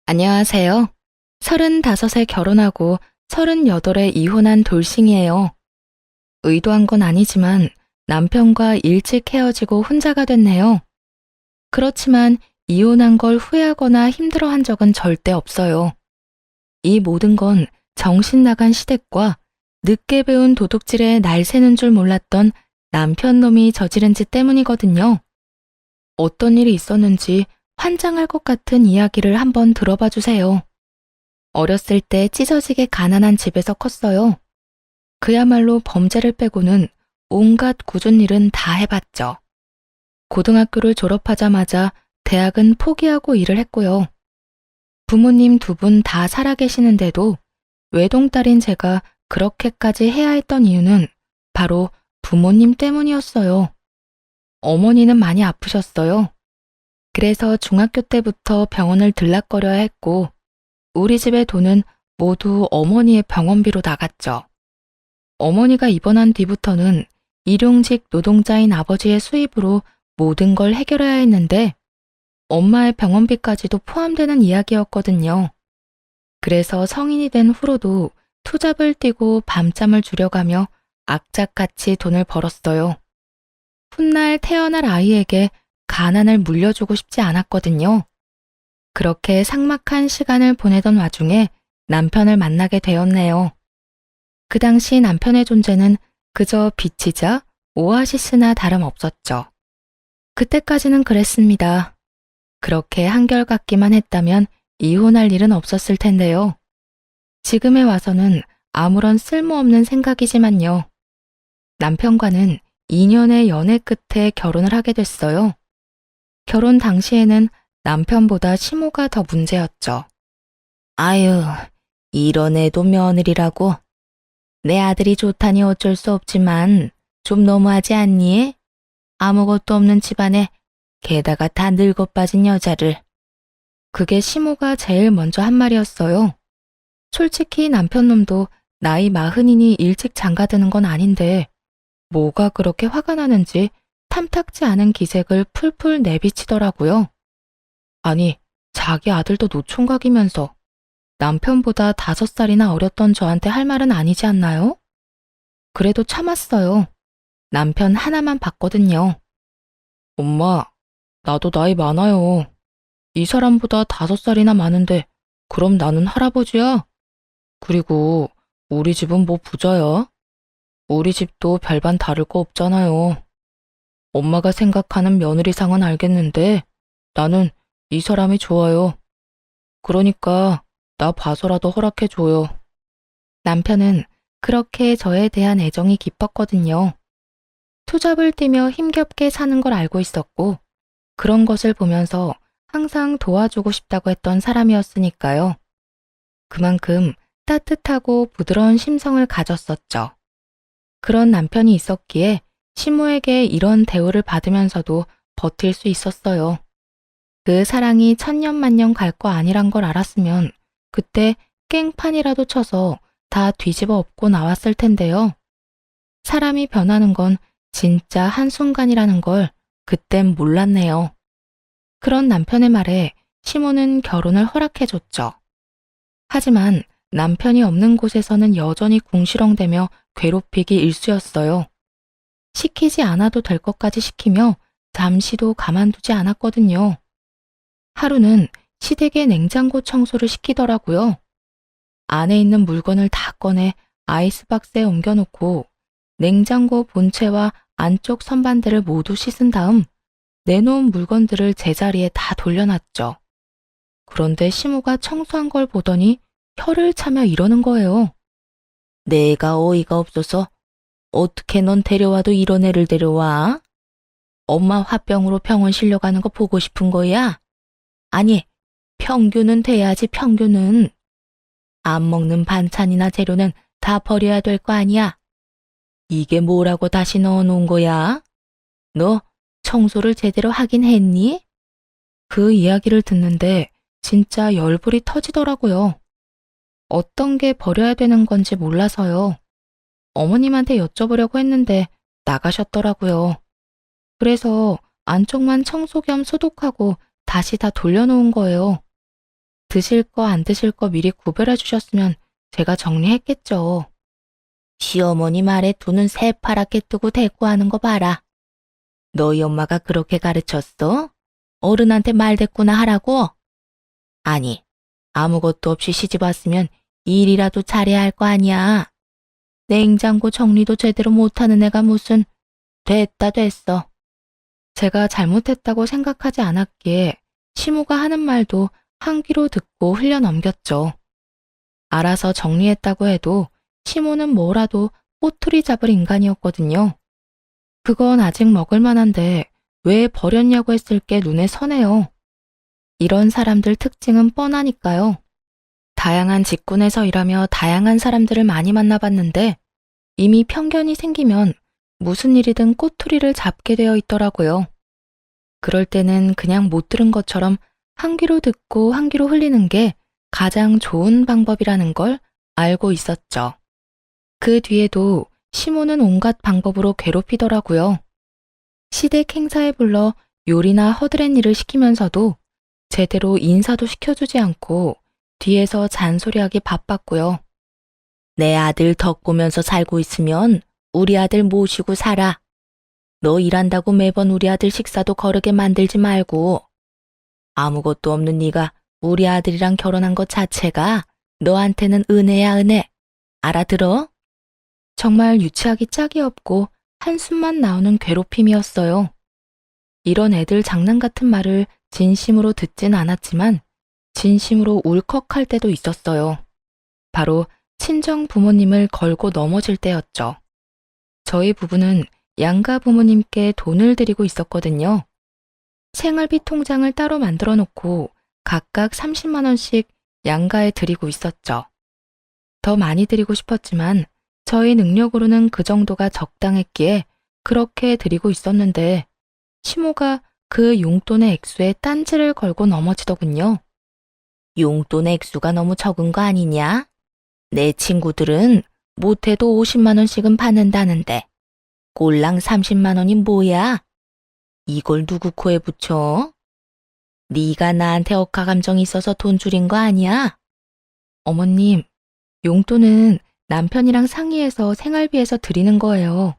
안녕하세요. 35에 결혼하고 38에 이혼한 돌싱이에요. 의도한 건 아니지만 남편과 일찍 헤어지고 혼자가 됐네요. 그렇지만 이혼한 걸 후회하거나 힘들어한 적은 절대 없어요. 이 모든 건 정신 나간 시댁과 늦게 배운 도둑질에 날 새는 줄 몰랐던 남편 놈이 저지른 짓 때문이거든요. 어떤 일이 있었는지 환장할 것 같은 이야기를 한번 들어봐 주세요. 어렸을 때 찢어지게 가난한 집에서 컸어요. 그야말로 범죄를 빼고는 온갖 굳은 일은 다 해봤죠. 고등학교를 졸업하자마자 대학은 포기하고 일을 했고요. 부모님 두 분 다 살아계시는데도 외동딸인 제가 그렇게까지 해야 했던 이유는 바로 부모님 때문이었어요. 어머니는 많이 아프셨어요. 그래서 중학교 때부터 병원을 들락거려야 했고, 우리 집의 돈은 모두 어머니의 병원비로 나갔죠. 어머니가 입원한 뒤부터는 일용직 노동자인 아버지의 수입으로 모든 걸 해결해야 했는데, 엄마의 병원비까지도 포함되는 이야기였거든요. 그래서 성인이 된 후로도 투잡을 뛰고 밤잠을 줄여가며 악착같이 돈을 벌었어요. 훗날 태어날 아이에게 가난을 물려주고 싶지 않았거든요. 그렇게 삭막한 시간을 보내던 와중에 남편을 만나게 되었네요. 그 당시 남편의 존재는 그저 빛이자 오아시스나 다름없었죠. 그때까지는 그랬습니다. 그렇게 한결같기만 했다면 이혼할 일은 없었을 텐데요. 지금에 와서는 아무런 쓸모없는 생각이지만요. 남편과는 2년의 연애 끝에 결혼을 하게 됐어요. 결혼 당시에는 남편보다 시모가 더 문제였죠. 아유, 이런 애도 며느리라고. 내 아들이 좋다니 어쩔 수 없지만 좀 너무하지 않니? 아무것도 없는 집안에 게다가 다 늙어 빠진 여자를. 그게 시모가 제일 먼저 한 말이었어요. 솔직히 남편놈도 나이 40이니 일찍 장가드는 건 아닌데 뭐가 그렇게 화가 나는지 탐탁지 않은 기색을 풀풀 내비치더라고요. 아니, 자기 아들도 노총각이면서 남편보다 5살이나 어렸던 저한테 할 말은 아니지 않나요? 그래도 참았어요. 남편 하나만 봤거든요. 엄마, 나도 나이 많아요. 이 사람보다 5살이나 많은데 그럼 나는 할아버지야? 그리고 우리 집은 뭐 부자야? 우리 집도 별반 다를 거 없잖아요. 엄마가 생각하는 며느리상은 알겠는데 나는 이 사람이 좋아요. 그러니까 나 봐서라도 허락해줘요. 남편은 그렇게 저에 대한 애정이 깊었거든요. 투잡을 뛰며 힘겹게 사는 걸 알고 있었고 그런 것을 보면서 항상 도와주고 싶다고 했던 사람이었으니까요. 그만큼 따뜻하고 부드러운 심성을 가졌었죠. 그런 남편이 있었기에 시모에게 이런 대우를 받으면서도 버틸 수 있었어요. 그 사랑이 천년만년 갈 거 아니란 걸 알았으면 그때 깽판이라도 쳐서 다 뒤집어 엎고 나왔을 텐데요. 사람이 변하는 건 진짜 한순간이라는 걸 그땐 몰랐네요. 그런 남편의 말에 시모는 결혼을 허락해줬죠. 하지만 남편이 없는 곳에서는 여전히 궁시렁대며 괴롭히기 일쑤였어요. 시키지 않아도 될 것까지 시키며 잠시도 가만두지 않았거든요. 하루는 시댁의 냉장고 청소를 시키더라고요. 안에 있는 물건을 다 꺼내 아이스박스에 옮겨놓고 냉장고 본체와 안쪽 선반들을 모두 씻은 다음 내놓은 물건들을 제자리에 다 돌려놨죠. 그런데 시모가 청소한 걸 보더니 혀를 차며 이러는 거예요. 내가 어이가 없어서 어떻게 넌 데려와도 이런 애를 데려와? 엄마 화병으로 병원 실려가는 거 보고 싶은 거야? 아니, 평균은 돼야지 평균은. 안 먹는 반찬이나 재료는 다 버려야 될 거 아니야? 이게 뭐라고 다시 넣어놓은 거야? 너 청소를 제대로 하긴 했니? 그 이야기를 듣는데 진짜 열불이 터지더라고요. 어떤 게 버려야 되는 건지 몰라서요. 어머님한테 여쭤보려고 했는데 나가셨더라고요. 그래서 안쪽만 청소 겸 소독하고 다시 다 돌려놓은 거예요. 드실 거 안 드실 거 미리 구별해 주셨으면 제가 정리했겠죠. 시어머니 말에 두 눈 새파랗게 뜨고 대꾸하는 거 봐라. 너희 엄마가 그렇게 가르쳤어? 어른한테 말대꾸나 하라고? 아니, 아무것도 없이 시집 왔으면 일이라도 잘해야 할 거 아니야. 냉장고 정리도 제대로 못하는 애가 무슨 됐어. 제가 잘못했다고 생각하지 않았기에 시모가 하는 말도 한 귀로 듣고 흘려 넘겼죠. 알아서 정리했다고 해도 시모는 뭐라도 꼬투리 잡을 인간이었거든요. 그건 아직 먹을 만한데 왜 버렸냐고 했을 게 눈에 선해요. 이런 사람들 특징은 뻔하니까요. 다양한 직군에서 일하며 다양한 사람들을 많이 만나봤는데 이미 편견이 생기면 무슨 일이든 꼬투리를 잡게 되어 있더라고요. 그럴 때는 그냥 못 들은 것처럼 한 귀로 듣고 한 귀로 흘리는 게 가장 좋은 방법이라는 걸 알고 있었죠. 그 뒤에도 시모는 온갖 방법으로 괴롭히더라고요. 시댁 행사에 불러 요리나 허드렛 일을 시키면서도 제대로 인사도 시켜주지 않고 뒤에서 잔소리하기 바빴고요. 내 아들 덕 보면서 살고 있으면 우리 아들 모시고 살아. 너 일한다고 매번 우리 아들 식사도 거르게 만들지 말고. 아무것도 없는 네가 우리 아들이랑 결혼한 것 자체가 너한테는 은혜야, 은혜. 알아들어? 정말 유치하기 짝이 없고 한숨만 나오는 괴롭힘이었어요. 이런 애들 장난 같은 말을 진심으로 듣진 않았지만 진심으로 울컥할 때도 있었어요. 바로 친정 부모님을 걸고 넘어질 때였죠. 저희 부부는 양가 부모님께 돈을 드리고 있었거든요. 생활비 통장을 따로 만들어 놓고 각각 30만 원씩 양가에 드리고 있었죠. 더 많이 드리고 싶었지만 저희 능력으로는 그 정도가 적당했기에 그렇게 드리고 있었는데 시모가 그 용돈의 액수에 딴지를 걸고 넘어지더군요. 용돈의 액수가 너무 적은 거 아니냐? 내 친구들은 못해도 50만 원씩은 받는다는데 꼴랑 30만 원이 뭐야? 이걸 누구 코에 붙여? 네가 나한테 억하 감정이 있어서 돈 줄인 거 아니야? 어머님, 용돈은 남편이랑 상의해서 생활비에서 드리는 거예요.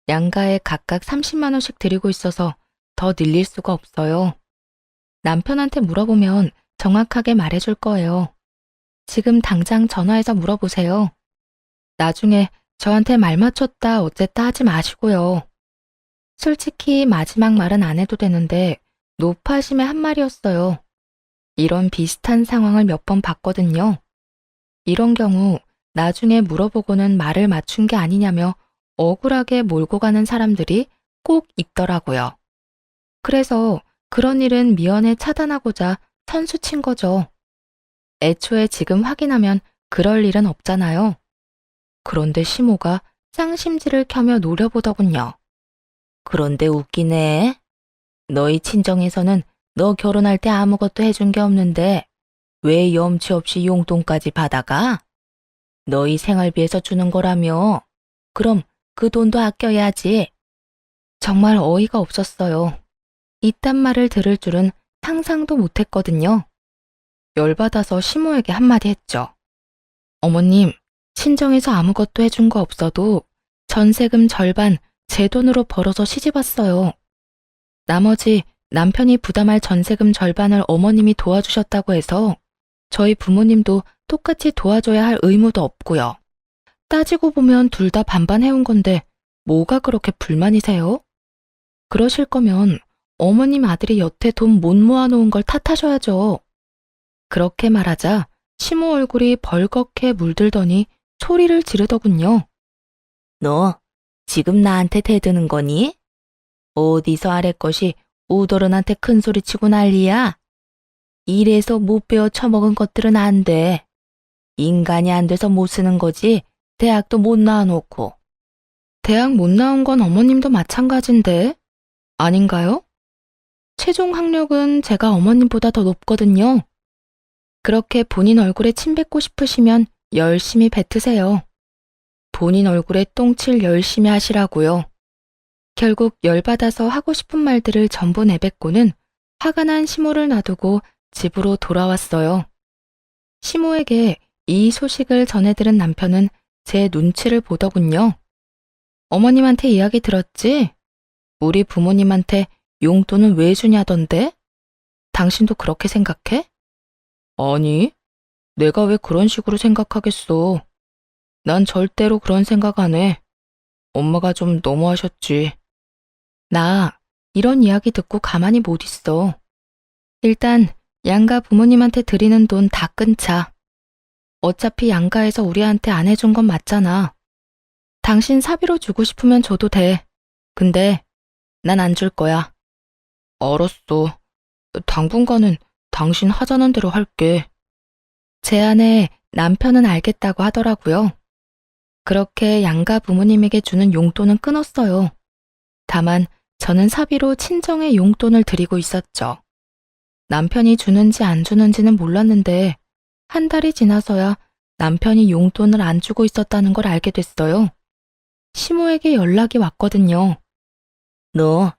양가에 각각 30만 원씩 드리고 있어서 더 늘릴 수가 없어요. 남편한테 물어보면 정확하게 말해줄 거예요. 지금 당장 전화해서 물어보세요. 나중에 저한테 말 맞췄다 어쨌다 하지 마시고요. 솔직히 마지막 말은 안 해도 되는데 노파심의 한 말이었어요. 이런 비슷한 상황을 몇 번 봤거든요. 이런 경우 나중에 물어보고는 말을 맞춘 게 아니냐며 억울하게 몰고 가는 사람들이 꼭 있더라고요. 그래서 그런 일은 미연에 차단하고자 선수 친 거죠. 애초에 지금 확인하면 그럴 일은 없잖아요. 그런데 시모가 쌍심지를 켜며 노려보더군요. 그런데 웃기네. 너희 친정에서는 너 결혼할 때 아무것도 해준 게 없는데 왜 염치 없이 용돈까지 받아가? 너희 생활비에서 주는 거라며. 그럼 그 돈도 아껴야지. 정말 어이가 없었어요. 이딴 말을 들을 줄은 상상도 못했거든요. 열받아서 시모에게 한마디 했죠. 어머님, 친정에서 아무것도 해준 거 없어도 전세금 절반 제 돈으로 벌어서 시집 왔어요. 나머지 남편이 부담할 전세금 절반을 어머님이 도와주셨다고 해서 저희 부모님도 똑같이 도와줘야 할 의무도 없고요. 따지고 보면 둘 다 반반 해온 건데 뭐가 그렇게 불만이세요? 그러실 거면 어머님 아들이 여태 돈 못 모아놓은 걸 탓하셔야죠. 그렇게 말하자 시모 얼굴이 벌겋게 물들더니 소리를 지르더군요. 너 지금 나한테 대드는 거니? 어디서 아래 것이 우도른한테 큰 소리 치고 난리야? 이래서 못 배워 처먹은 것들은 안 돼. 인간이 안 돼서 못 쓰는 거지 대학도 못 나와놓고. 대학 못 나온 건 어머님도 마찬가지인데 아닌가요? 최종 학력은 제가 어머님보다 더 높거든요. 그렇게 본인 얼굴에 침 뱉고 싶으시면 열심히 뱉으세요. 본인 얼굴에 똥칠 열심히 하시라고요. 결국 열받아서 하고 싶은 말들을 전부 내뱉고는 화가 난 시모를 놔두고 집으로 돌아왔어요. 시모에게 이 소식을 전해들은 남편은 제 눈치를 보더군요. 어머님한테 이야기 들었지? 우리 부모님한테 용돈은 왜 주냐던데? 당신도 그렇게 생각해? 아니, 내가 왜 그런 식으로 생각하겠어. 난 절대로 그런 생각 안 해. 엄마가 좀 너무하셨지. 나 이런 이야기 듣고 가만히 못 있어. 일단 양가 부모님한테 드리는 돈 다 끊자. 어차피 양가에서 우리한테 안 해준 건 맞잖아. 당신 사비로 주고 싶으면 줘도 돼. 근데 난 안 줄 거야. 알았어. 당분간은 당신 하자는 대로 할게. 제 아내 남편은 알겠다고 하더라고요. 그렇게 양가 부모님에게 주는 용돈은 끊었어요. 다만 저는 사비로 친정에 용돈을 드리고 있었죠. 남편이 주는지 안 주는지는 몰랐는데 한 달이 지나서야 남편이 용돈을 안 주고 있었다는 걸 알게 됐어요. 시모에게 연락이 왔거든요. 너,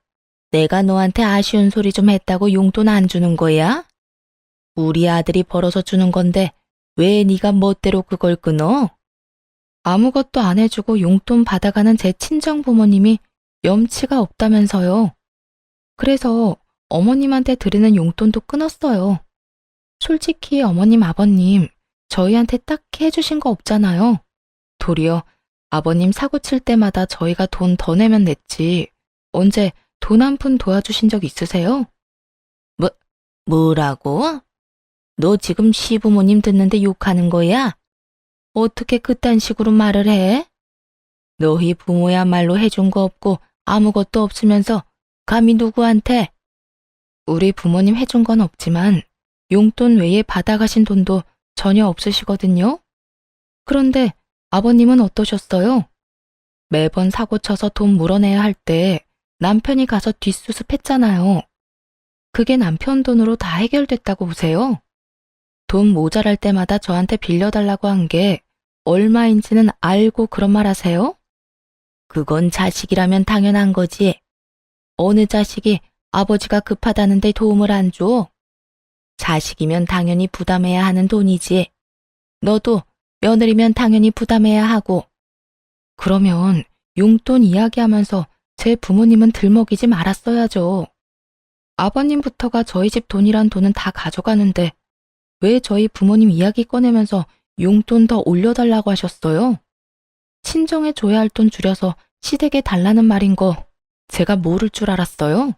내가 너한테 아쉬운 소리 좀 했다고 용돈 안 주는 거야? 우리 아들이 벌어서 주는 건데 왜 네가 멋대로 그걸 끊어? 아무것도 안 해주고 용돈 받아가는 제 친정 부모님이 염치가 없다면서요. 그래서 어머님한테 드리는 용돈도 끊었어요. 솔직히 어머님, 아버님, 저희한테 딱히 해주신 거 없잖아요. 도리어 아버님 사고 칠 때마다 저희가 돈 더 내면 냈지. 언제 돈 한 푼 도와주신 적 있으세요? 뭐라고? 너 지금 시부모님 듣는데 욕하는 거야? 어떻게 그딴 식으로 말을 해? 너희 부모야말로 해준 거 없고 아무것도 없으면서 감히 누구한테? 우리 부모님 해준 건 없지만 용돈 외에 받아가신 돈도 전혀 없으시거든요. 그런데 아버님은 어떠셨어요? 매번 사고 쳐서 돈 물어내야 할 때 남편이 가서 뒷수습했잖아요. 그게 남편 돈으로 다 해결됐다고 보세요. 돈 모자랄 때마다 저한테 빌려달라고 한 게 얼마인지는 알고 그런 말 하세요? 그건 자식이라면 당연한 거지. 어느 자식이 아버지가 급하다는데 도움을 안 줘? 자식이면 당연히 부담해야 하는 돈이지. 너도 며느리면 당연히 부담해야 하고. 그러면 용돈 이야기하면서 제 부모님은 들먹이지 말았어야죠. 아버님부터가 저희 집 돈이란 돈은 다 가져가는데 왜 저희 부모님 이야기 꺼내면서 용돈 더 올려달라고 하셨어요? 친정에 줘야 할 돈 줄여서 시댁에 달라는 말인 거 제가 모를 줄 알았어요?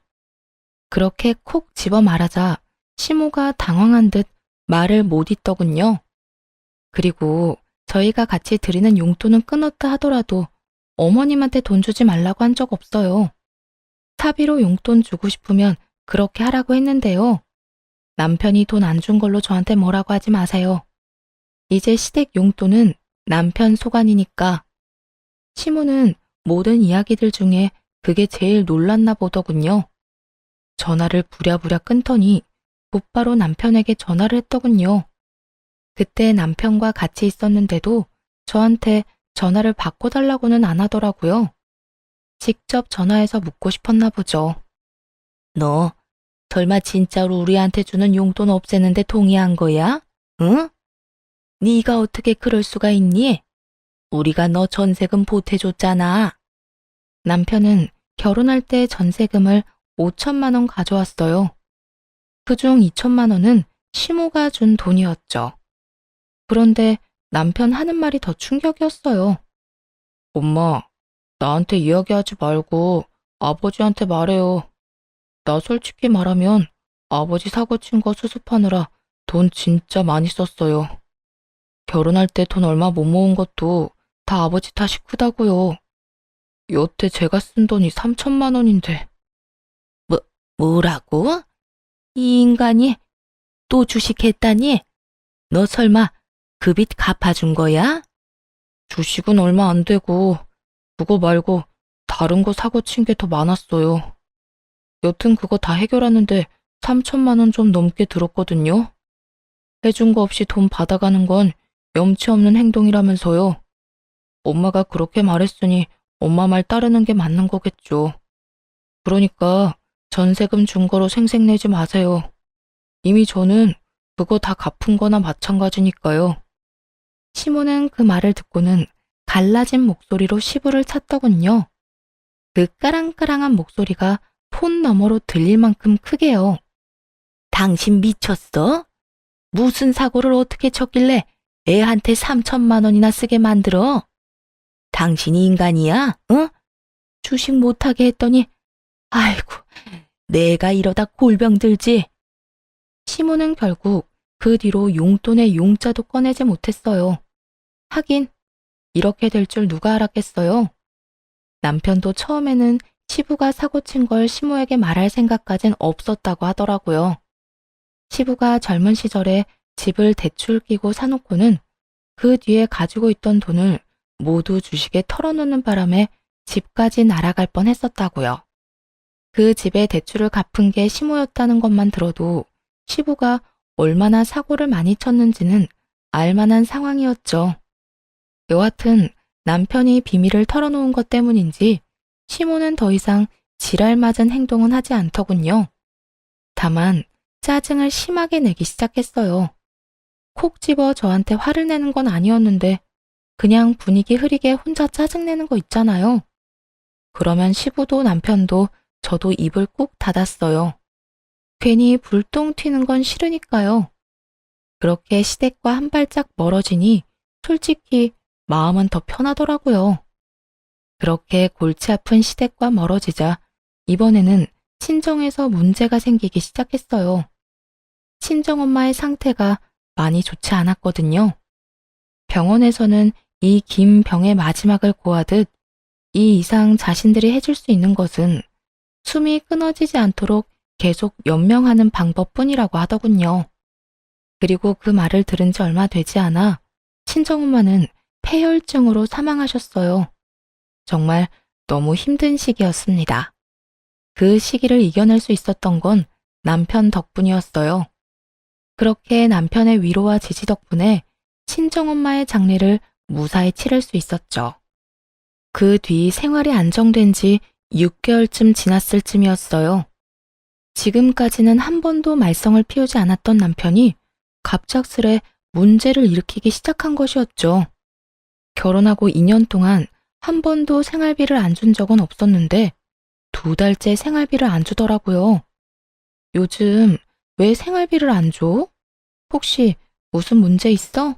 그렇게 콕 집어 말하자 시모가 당황한 듯 말을 못 잇더군요. 그리고 저희가 같이 드리는 용돈은 끊었다 하더라도 어머님한테 돈 주지 말라고 한 적 없어요. 사비로 용돈 주고 싶으면 그렇게 하라고 했는데요. 남편이 돈 안 준 걸로 저한테 뭐라고 하지 마세요. 이제 시댁 용돈은 남편 소관이니까. 시모는 모든 이야기들 중에 그게 제일 놀랐나 보더군요. 전화를 부랴부랴 끊더니 곧바로 남편에게 전화를 했더군요. 그때 남편과 같이 있었는데도 저한테 전화를 바꿔달라고는 안 하더라고요. 직접 전화해서 묻고 싶었나 보죠. 너 설마 진짜로 우리한테 주는 용돈 없애는데 동의한 거야? 응? 네가 어떻게 그럴 수가 있니? 우리가 너 전세금 보태줬잖아. 남편은 결혼할 때 전세금을 5천만 원 가져왔어요. 그중 2천만 원은 시모가 준 돈이었죠. 그런데 남편 하는 말이 더 충격이었어요. 엄마, 나한테 이야기하지 말고 아버지한테 말해요. 나 솔직히 말하면 아버지 사고 친 거 수습하느라 돈 진짜 많이 썼어요. 결혼할 때 돈 얼마 못 모은 것도 다 아버지 탓이 크다고요. 여태 제가 쓴 돈이 3천만 원인데. 뭐라고? 이 인간이 또 주식했다니? 너 설마 그 빚 갚아준 거야? 주식은 얼마 안 되고 그거 말고 다른 거 사고 친 게 더 많았어요. 여튼 그거 다 해결하는데 3천만 원 좀 넘게 들었거든요. 해준 거 없이 돈 받아가는 건 염치 없는 행동이라면서요. 엄마가 그렇게 말했으니 엄마 말 따르는 게 맞는 거겠죠. 그러니까 전세금 준 거로 생색내지 마세요. 이미 저는 그거 다 갚은 거나 마찬가지니까요. 시모는 그 말을 듣고는 갈라진 목소리로 시부를 찾더군요. 그 까랑까랑한 목소리가 폰 너머로 들릴 만큼 크게요. 당신 미쳤어? 무슨 사고를 어떻게 쳤길래 애한테 3천만 원이나 쓰게 만들어? 당신이 인간이야? 어? 주식 못하게 했더니 아이고 내가 이러다 골병 들지. 시모는 결국 그 뒤로 용돈의 용자도 꺼내지 못했어요. 하긴 이렇게 될 줄 누가 알았겠어요. 남편도 처음에는 시부가 사고친 걸 시모에게 말할 생각까진 없었다고 하더라고요. 시부가 젊은 시절에 집을 대출 끼고 사놓고는 그 뒤에 가지고 있던 돈을 모두 주식에 털어놓는 바람에 집까지 날아갈 뻔했었다고요. 그 집의 대출을 갚은 게 시모였다는 것만 들어도 시부가 얼마나 사고를 많이 쳤는지는 알만한 상황이었죠. 여하튼 남편이 비밀을 털어놓은 것 때문인지 시모는 더 이상 지랄 맞은 행동은 하지 않더군요. 다만 짜증을 심하게 내기 시작했어요. 콕 집어 저한테 화를 내는 건 아니었는데 그냥 분위기 흐리게 혼자 짜증내는 거 있잖아요. 그러면 시부도 남편도 저도 입을 꾹 닫았어요. 괜히 불똥 튀는 건 싫으니까요. 그렇게 시댁과 한 발짝 멀어지니 솔직히 마음은 더 편하더라고요. 그렇게 골치 아픈 시댁과 멀어지자 이번에는 친정에서 문제가 생기기 시작했어요. 친정엄마의 상태가 많이 좋지 않았거든요. 병원에서는 이 긴 병의 마지막을 고하듯 이 이상 자신들이 해줄 수 있는 것은 숨이 끊어지지 않도록 계속 연명하는 방법뿐이라고 하더군요. 그리고 그 말을 들은 지 얼마 되지 않아 친정엄마는 폐혈증으로 사망하셨어요. 정말 너무 힘든 시기였습니다. 그 시기를 이겨낼 수 있었던 건 남편 덕분이었어요. 그렇게 남편의 위로와 지지 덕분에 친정엄마의 장례를 무사히 치를 수 있었죠. 그 뒤 생활이 안정된 지 6개월쯤 지났을 쯤이었어요. 지금까지는 한 번도 말썽을 피우지 않았던 남편이 갑작스레 문제를 일으키기 시작한 것이었죠. 결혼하고 2년 동안 한 번도 생활비를 안 준 적은 없었는데 2달째 생활비를 안 주더라고요. 요즘 왜 생활비를 안 줘? 혹시 무슨 문제 있어?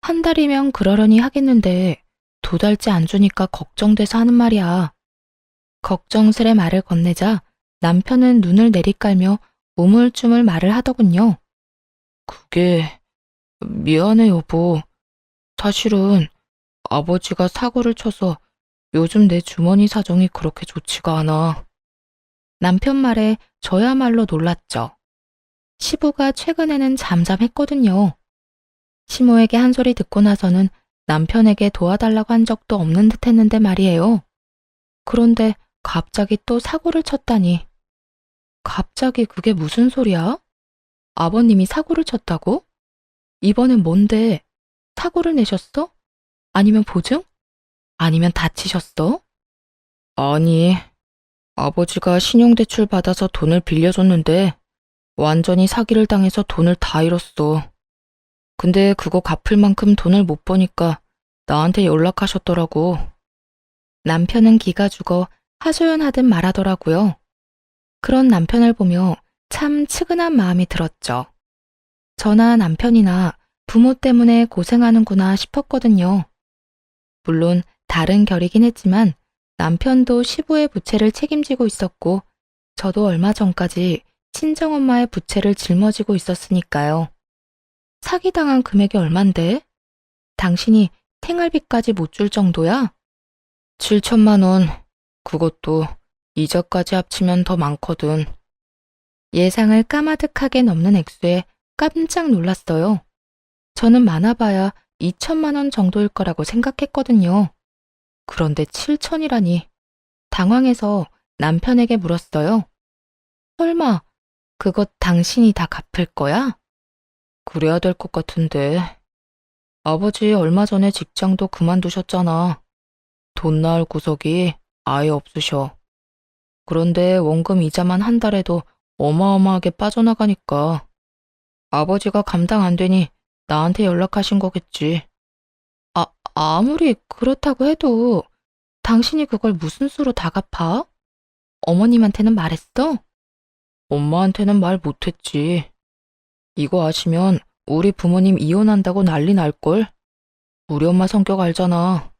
한 달이면 그러려니 하겠는데 2달째 안 주니까 걱정돼서 하는 말이야. 걱정스레 말을 건네자 남편은 눈을 내리깔며 우물쭈물 말을 하더군요. 그게 미안해 여보. 사실은 아버지가 사고를 쳐서 요즘 내 주머니 사정이 그렇게 좋지가 않아. 남편 말에 저야말로 놀랐죠. 시부가 최근에는 잠잠했거든요. 시모에게 한 소리 듣고 나서는 남편에게 도와달라고 한 적도 없는 듯 했는데 말이에요. 그런데 갑자기 또 사고를 쳤다니. 갑자기 그게 무슨 소리야? 아버님이 사고를 쳤다고? 이번엔 뭔데? 사고를 내셨어? 아니면 보증? 아니면 다치셨어? 아니, 아버지가 신용대출 받아서 돈을 빌려줬는데 완전히 사기를 당해서 돈을 다 잃었어. 근데 그거 갚을 만큼 돈을 못 버니까 나한테 연락하셨더라고. 남편은 기가 죽어 하소연하듯 말하더라고요. 그런 남편을 보며 참 측은한 마음이 들었죠. 저나 남편이나 부모 때문에 고생하는구나 싶었거든요. 물론 다른 결이긴 했지만 남편도 시부의 부채를 책임지고 있었고 저도 얼마 전까지 친정엄마의 부채를 짊어지고 있었으니까요. 사기당한 금액이 얼만데? 당신이 생활비까지 못 줄 정도야? 7천만 원. 그것도 이자까지 합치면 더 많거든. 예상을 까마득하게 넘는 액수에 깜짝 놀랐어요. 저는 많아봐야 2천만 원 정도일 거라고 생각했거든요. 그런데 7천이라니. 당황해서 남편에게 물었어요. 설마 그것 당신이 다 갚을 거야? 그래야 될 것 같은데. 아버지 얼마 전에 직장도 그만두셨잖아. 돈 나올 구석이 아예 없으셔. 그런데 원금 이자만 한 달에도 어마어마하게 빠져나가니까 아버지가 감당 안 되니 나한테 연락하신 거겠지. 아무리 그렇다고 해도 당신이 그걸 무슨 수로 다 갚아? 어머님한테는 말했어? 엄마한테는 말 못했지. 이거 아시면 우리 부모님 이혼한다고 난리 날걸? 우리 엄마 성격 알잖아.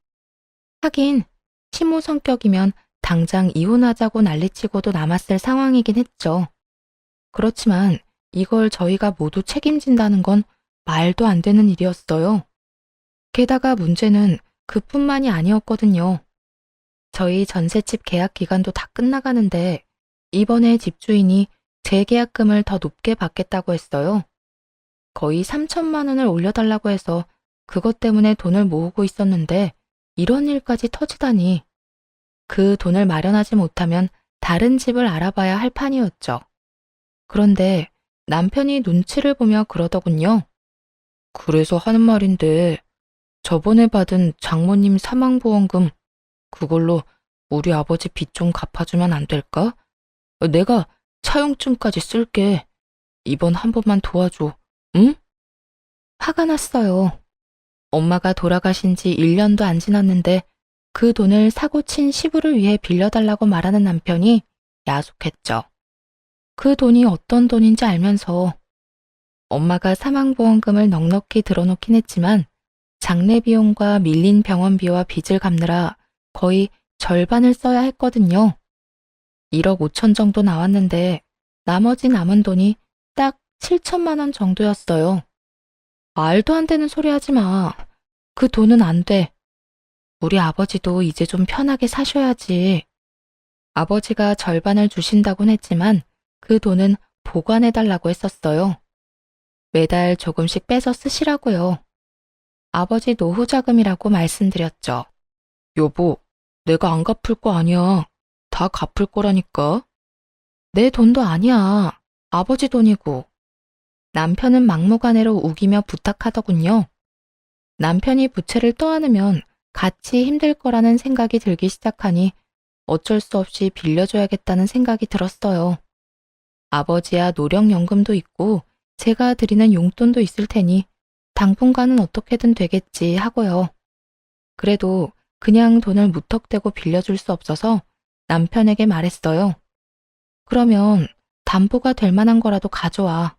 하긴 시모 성격이면 당장 이혼하자고 난리치고도 남았을 상황이긴 했죠. 그렇지만 이걸 저희가 모두 책임진다는 건 말도 안 되는 일이었어요. 게다가 문제는 그뿐만이 아니었거든요. 저희 전셋집 계약 기간도 다 끝나가는데 이번에 집주인이 재계약금을 더 높게 받겠다고 했어요. 거의 3천만 원을 올려달라고 해서 그것 때문에 돈을 모으고 있었는데 이런 일까지 터지다니. 그 돈을 마련하지 못하면 다른 집을 알아봐야 할 판이었죠. 그런데 남편이 눈치를 보며 그러더군요. 그래서 하는 말인데 저번에 받은 장모님 사망보험금 그걸로 우리 아버지 빚 좀 갚아주면 안 될까? 내가 차용증까지 쓸게. 이번 한 번만 도와줘. 응? 화가 났어요. 엄마가 돌아가신 지 1년도 안 지났는데 그 돈을 사고 친 시부를 위해 빌려달라고 말하는 남편이 야속했죠. 그 돈이 어떤 돈인지 알면서 엄마가 사망보험금을 넉넉히 들어놓긴 했지만 장례 비용과 밀린 병원비와 빚을 갚느라 거의 절반을 써야 했거든요. 1억 5천 정도 나왔는데 나머지 남은 돈이 딱 7천만 원 정도였어요. 말도 안 되는 소리 하지 마. 그 돈은 안 돼. 우리 아버지도 이제 좀 편하게 사셔야지. 아버지가 절반을 주신다곤 했지만 그 돈은 보관해달라고 했었어요. 매달 조금씩 빼서 쓰시라고요. 아버지 노후 자금이라고 말씀드렸죠. 여보, 내가 안 갚을 거 아니야. 다 갚을 거라니까. 내 돈도 아니야. 아버지 돈이고. 남편은 막무가내로 우기며 부탁하더군요. 남편이 부채를 떠안으면 같이 힘들 거라는 생각이 들기 시작하니 어쩔 수 없이 빌려줘야겠다는 생각이 들었어요. 아버지야 노령연금도 있고 제가 드리는 용돈도 있을 테니 당분간은 어떻게든 되겠지 하고요. 그래도 그냥 돈을 무턱대고 빌려줄 수 없어서 남편에게 말했어요. 그러면 담보가 될 만한 거라도 가져와.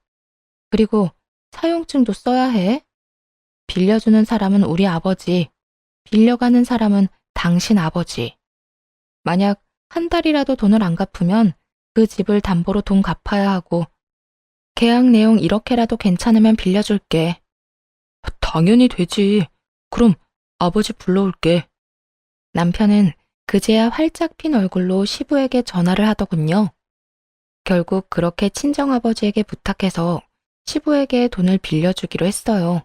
그리고 사용증도 써야 해. 빌려주는 사람은 우리 아버지, 빌려가는 사람은 당신 아버지. 만약 한 달이라도 돈을 안 갚으면 그 집을 담보로 돈 갚아야 하고 계약 내용 이렇게라도 괜찮으면 빌려줄게. 당연히 되지. 그럼 아버지 불러올게. 남편은 그제야 활짝 핀 얼굴로 시부에게 전화를 하더군요. 결국 그렇게 친정아버지에게 부탁해서 시부에게 돈을 빌려주기로 했어요.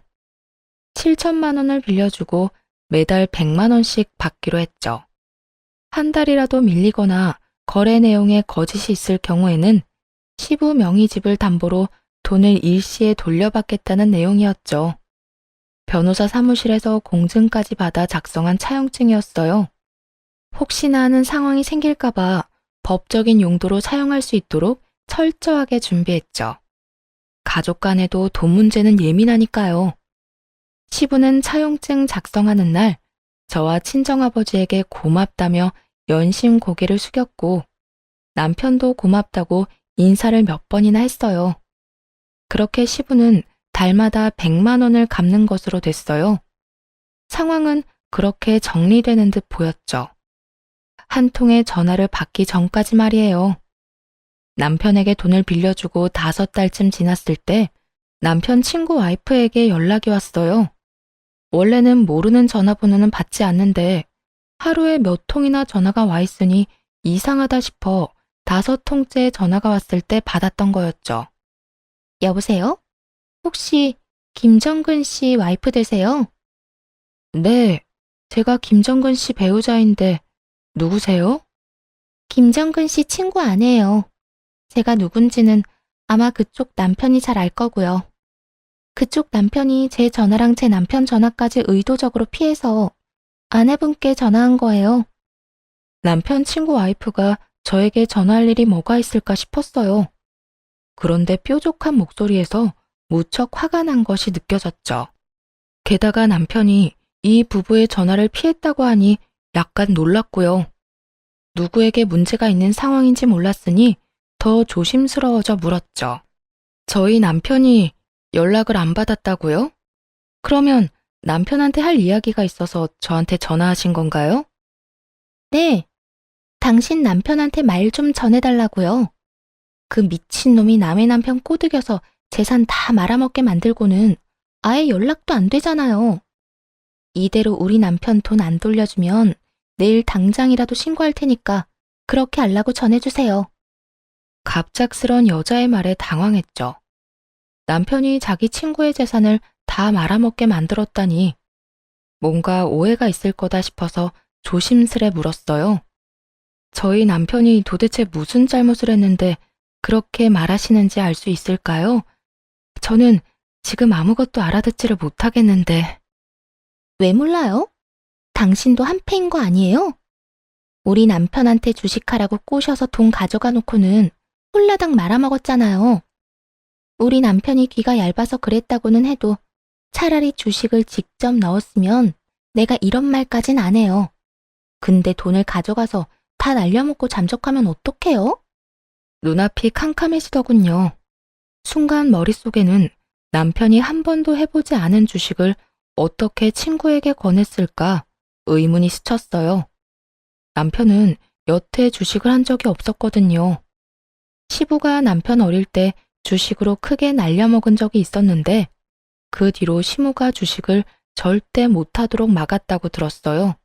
7천만 원을 빌려주고 매달 100만 원씩 받기로 했죠. 한 달이라도 밀리거나 거래 내용에 거짓이 있을 경우에는 시부 명의 집을 담보로 돈을 일시에 돌려받겠다는 내용이었죠. 변호사 사무실에서 공증까지 받아 작성한 차용증이었어요. 혹시나 하는 상황이 생길까봐 법적인 용도로 사용할 수 있도록 철저하게 준비했죠. 가족 간에도 돈 문제는 예민하니까요. 시부는 차용증 작성하는 날 저와 친정아버지에게 고맙다며 연신 고개를 숙였고 남편도 고맙다고 인사를 몇 번이나 했어요. 그렇게 시부는 달마다 100만 원을 갚는 것으로 됐어요. 상황은 그렇게 정리되는 듯 보였죠. 한 통의 전화를 받기 전까지 말이에요. 남편에게 돈을 빌려주고 5달쯤 지났을 때 남편 친구 와이프에게 연락이 왔어요. 원래는 모르는 전화번호는 받지 않는데 하루에 몇 통이나 전화가 와 있으니 이상하다 싶어 5통째 전화가 왔을 때 받았던 거였죠. 여보세요? 혹시 김정근 씨 와이프 되세요? 네, 제가 김정근 씨 배우자인데 누구세요? 김정근 씨 친구 아니에요. 제가 누군지는 아마 그쪽 남편이 잘 알 거고요. 그쪽 남편이 제 전화랑 제 남편 전화까지 의도적으로 피해서 아내분께 전화한 거예요. 남편 친구 와이프가 저에게 전화할 일이 뭐가 있을까 싶었어요. 그런데 뾰족한 목소리에서 무척 화가 난 것이 느껴졌죠. 게다가 남편이 이 부부의 전화를 피했다고 하니 약간 놀랐고요. 누구에게 문제가 있는 상황인지 몰랐으니 더 조심스러워져 물었죠. 저희 남편이 연락을 안 받았다고요? 그러면 남편한테 할 이야기가 있어서 저한테 전화하신 건가요? 네. 당신 남편한테 말 좀 전해달라고요. 그 미친놈이 남의 남편 꼬드겨서 재산 다 말아먹게 만들고는 아예 연락도 안 되잖아요. 이대로 우리 남편 돈 안 돌려주면 내일 당장이라도 신고할 테니까 그렇게 하려고 전해주세요. 갑작스런 여자의 말에 당황했죠. 남편이 자기 친구의 재산을 다 말아먹게 만들었다니 뭔가 오해가 있을 거다 싶어서 조심스레 물었어요. 저희 남편이 도대체 무슨 잘못을 했는데 그렇게 말하시는지 알 수 있을까요? 저는 지금 아무것도 알아듣지를 못하겠는데. 왜 몰라요? 당신도 한패인 거 아니에요? 우리 남편한테 주식하라고 꼬셔서 돈 가져가 놓고는 홀라당 말아먹었잖아요. 우리 남편이 귀가 얇아서 그랬다고는 해도 차라리 주식을 직접 넣었으면 내가 이런 말까진 안 해요. 근데 돈을 가져가서 다 날려먹고 잠적하면 어떡해요? 눈앞이 캄캄해지더군요. 순간 머릿속에는 남편이 한 번도 해보지 않은 주식을 어떻게 친구에게 권했을까 의문이 스쳤어요. 남편은 여태 주식을 한 적이 없었거든요. 시부가 남편 어릴 때 주식으로 크게 날려먹은 적이 있었는데 그 뒤로 시모가 주식을 절대 못하도록 막았다고 들었어요.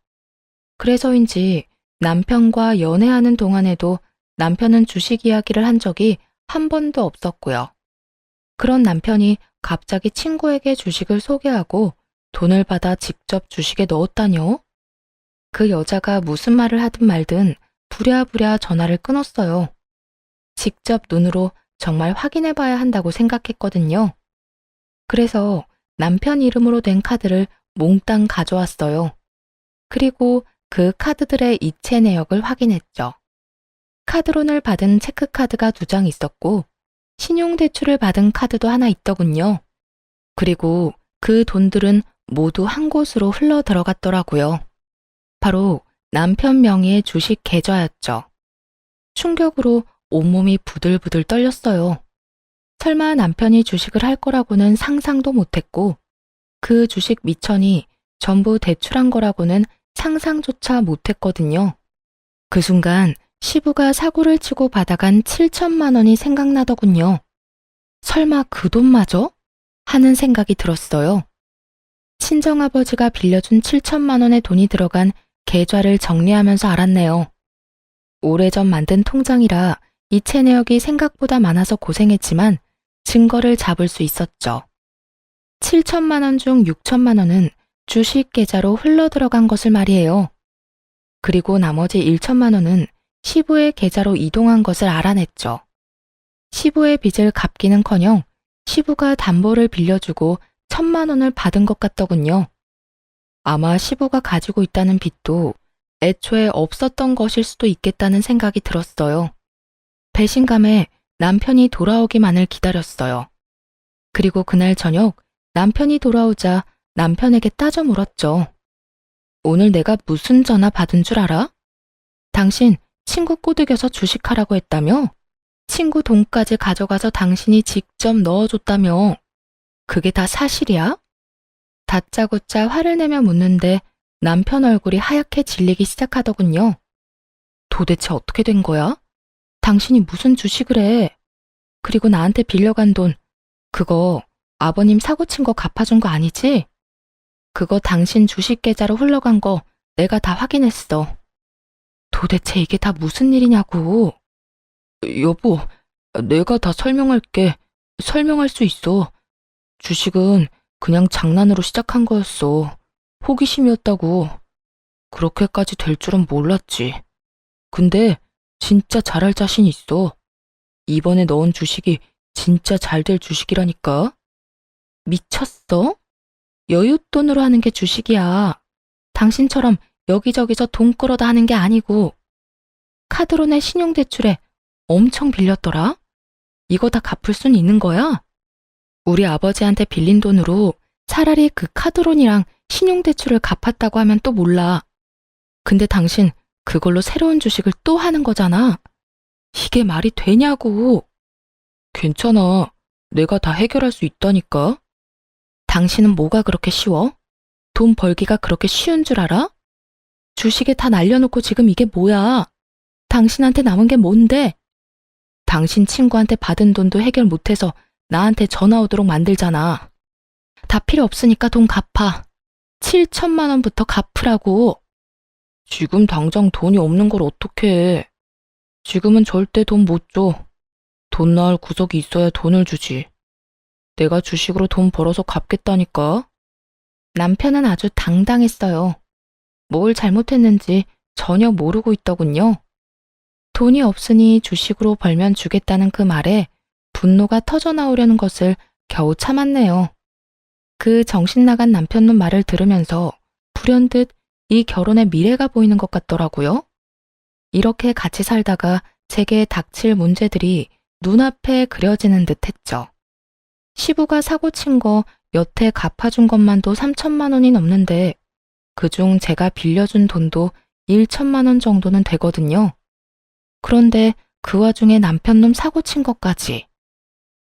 그래서인지 남편과 연애하는 동안에도 남편은 주식 이야기를 한 적이 한 번도 없었고요. 그런 남편이 갑자기 친구에게 주식을 소개하고 돈을 받아 직접 주식에 넣었다뇨? 그 여자가 무슨 말을 하든 말든 부랴부랴 전화를 끊었어요. 직접 눈으로 정말 확인해 봐야 한다고 생각했거든요. 그래서 남편 이름으로 된 카드를 몽땅 가져왔어요. 그리고 그 카드들의 이체 내역을 확인했죠. 카드론을 받은 체크카드가 2장 있었고 신용대출을 받은 카드도 하나 있더군요. 그리고 그 돈들은 모두 한 곳으로 흘러 들어갔더라고요. 바로 남편 명의의 주식 계좌였죠. 충격으로 온몸이 부들부들 떨렸어요. 설마 남편이 주식을 할 거라고는 상상도 못했고 그 주식 미천이 전부 대출한 거라고는 상상조차 못했거든요. 그 순간 시부가 사고를 치고 받아간 7천만 원이 생각나더군요. 설마 그 돈마저? 하는 생각이 들었어요. 친정아버지가 빌려준 7천만 원의 돈이 들어간 계좌를 정리하면서 알았네요. 오래전 만든 통장이라 이체 내역이 생각보다 많아서 고생했지만 증거를 잡을 수 있었죠. 7천만 원 중 6천만 원은 주식 계좌로 흘러 들어간 것을 말이에요. 그리고 나머지 1천만 원은 시부의 계좌로 이동한 것을 알아냈죠. 시부의 빚을 갚기는커녕 시부가 담보를 빌려주고 1,000만 원을 받은 것 같더군요. 아마 시부가 가지고 있다는 빚도 애초에 없었던 것일 수도 있겠다는 생각이 들었어요. 배신감에 남편이 돌아오기만을 기다렸어요. 그리고 그날 저녁 남편이 돌아오자 남편에게 따져 물었죠. 오늘 내가 무슨 전화 받은 줄 알아? 당신 친구 꼬드겨서 주식하라고 했다며? 친구 돈까지 가져가서 당신이 직접 넣어줬다며? 그게 다 사실이야? 다짜고짜 화를 내며 묻는데 남편 얼굴이 하얗게 질리기 시작하더군요. 도대체 어떻게 된 거야? 당신이 무슨 주식을 해? 그리고 나한테 빌려간 돈, 그거 아버님 사고 친 거 갚아준 거 아니지? 그거 당신 주식 계좌로 흘러간 거 내가 다 확인했어. 도대체 이게 다 무슨 일이냐고. 여보, 내가 다 설명할게. 설명할 수 있어. 주식은 그냥 장난으로 시작한 거였어. 호기심이었다고. 그렇게까지 될 줄은 몰랐지. 근데 진짜 잘할 자신 있어. 이번에 넣은 주식이 진짜 잘 될 주식이라니까. 미쳤어? 여윳돈으로 하는 게 주식이야. 당신처럼 여기저기서 돈 끌어다 하는 게 아니고. 카드론의 신용대출에 엄청 빌렸더라? 이거 다 갚을 순 있는 거야? 우리 아버지한테 빌린 돈으로 차라리 그 카드론이랑 신용대출을 갚았다고 하면 또 몰라. 근데 당신 그걸로 새로운 주식을 또 하는 거잖아. 이게 말이 되냐고. 괜찮아. 내가 다 해결할 수 있다니까. 당신은 뭐가 그렇게 쉬워? 돈 벌기가 그렇게 쉬운 줄 알아? 주식에 다 날려놓고 지금 이게 뭐야? 당신한테 남은 게 뭔데? 당신 친구한테 받은 돈도 해결 못해서 나한테 전화 오도록 만들잖아. 다 필요 없으니까 돈 갚아. 7천만 원부터 갚으라고. 지금 당장 돈이 없는 걸 어떡해. 지금은 절대 돈 못 줘. 돈 나올 구석이 있어야 돈을 주지. 내가 주식으로 돈 벌어서 갚겠다니까. 남편은 아주 당당했어요. 뭘 잘못했는지 전혀 모르고 있더군요. 돈이 없으니 주식으로 벌면 주겠다는 그 말에 분노가 터져나오려는 것을 겨우 참았네요. 그 정신나간 남편놈 말을 들으면서 불현듯 이 결혼의 미래가 보이는 것 같더라고요. 이렇게 같이 살다가 제게 닥칠 문제들이 눈앞에 그려지는 듯 했죠. 시부가 사고 친 거 여태 갚아준 것만도 3천만 원이 넘는데 그중 제가 빌려준 돈도 1천만 원 정도는 되거든요. 그런데 그 와중에 남편놈 사고 친 것까지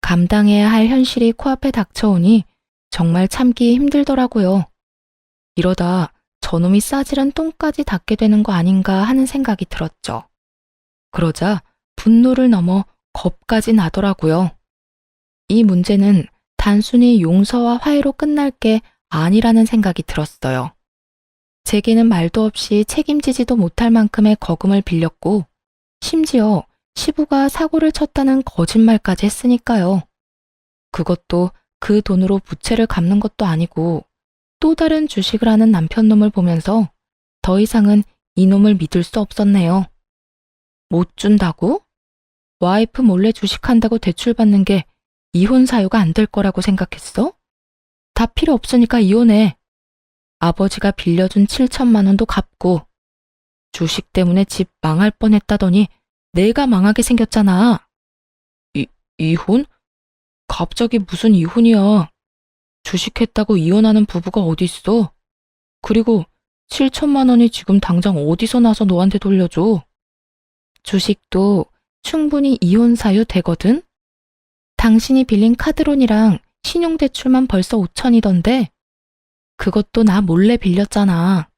감당해야 할 현실이 코앞에 닥쳐오니 정말 참기 힘들더라고요. 이러다 저놈이 싸질한 똥까지 닦게 되는 거 아닌가 하는 생각이 들었죠. 그러자 분노를 넘어 겁까지 나더라고요. 이 문제는 단순히 용서와 화해로 끝날 게 아니라는 생각이 들었어요. 제게는 말도 없이 책임지지도 못할 만큼의 거금을 빌렸고 심지어 시부가 사고를 쳤다는 거짓말까지 했으니까요. 그것도 그 돈으로 부채를 갚는 것도 아니고 또 다른 주식을 하는 남편놈을 보면서 더 이상은 이놈을 믿을 수 없었네요. 못 준다고? 와이프 몰래 주식한다고 대출받는 게 이혼 사유가 안 될 거라고 생각했어? 다 필요 없으니까 이혼해. 아버지가 빌려준 7천만 원도 갚고 주식 때문에 집 망할 뻔했다더니 내가 망하게 생겼잖아. 이혼? 갑자기 무슨 이혼이야. 주식했다고 이혼하는 부부가 어딨어? 그리고 7천만 원이 지금 당장 어디서 나서 너한테 돌려줘? 주식도 충분히 이혼 사유 되거든? 당신이 빌린 카드론이랑 신용대출만 벌써 5천이던데 그것도 나 몰래 빌렸잖아.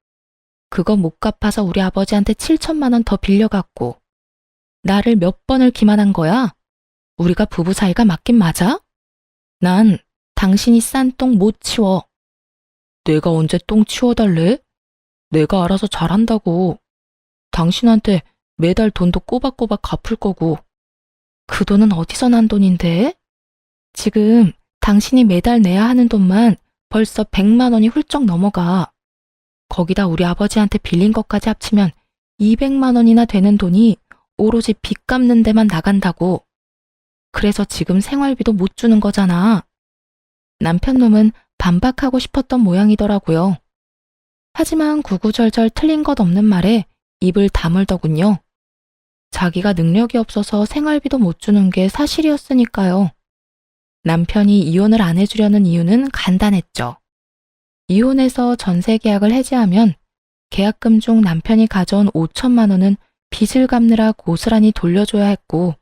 그거 못 갚아서 우리 아버지한테 7천만 원 더 빌려갔고 나를 몇 번을 기만한 거야? 우리가 부부 사이가 맞긴 맞아? 난 당신이 싼 똥 못 치워. 내가 언제 똥 치워달래? 내가 알아서 잘한다고. 당신한테 매달 돈도 꼬박꼬박 갚을 거고. 그 돈은 어디서 난 돈인데? 지금 당신이 매달 내야 하는 돈만 벌써 100만 원이 훌쩍 넘어가. 거기다 우리 아버지한테 빌린 것까지 합치면 200만 원이나 되는 돈이 오로지 빚 갚는 데만 나간다고. 그래서 지금 생활비도 못 주는 거잖아. 남편놈은 반박하고 싶었던 모양이더라고요. 하지만 구구절절 틀린 것 없는 말에 입을 다물더군요. 자기가 능력이 없어서 생활비도 못 주는 게 사실이었으니까요. 남편이 이혼을 안 해주려는 이유는 간단했죠. 이혼해서 전세 계약을 해지하면 계약금 중 남편이 가져온 5천만 원은 빚을 갚느라 고스란히 돌려줘야 했고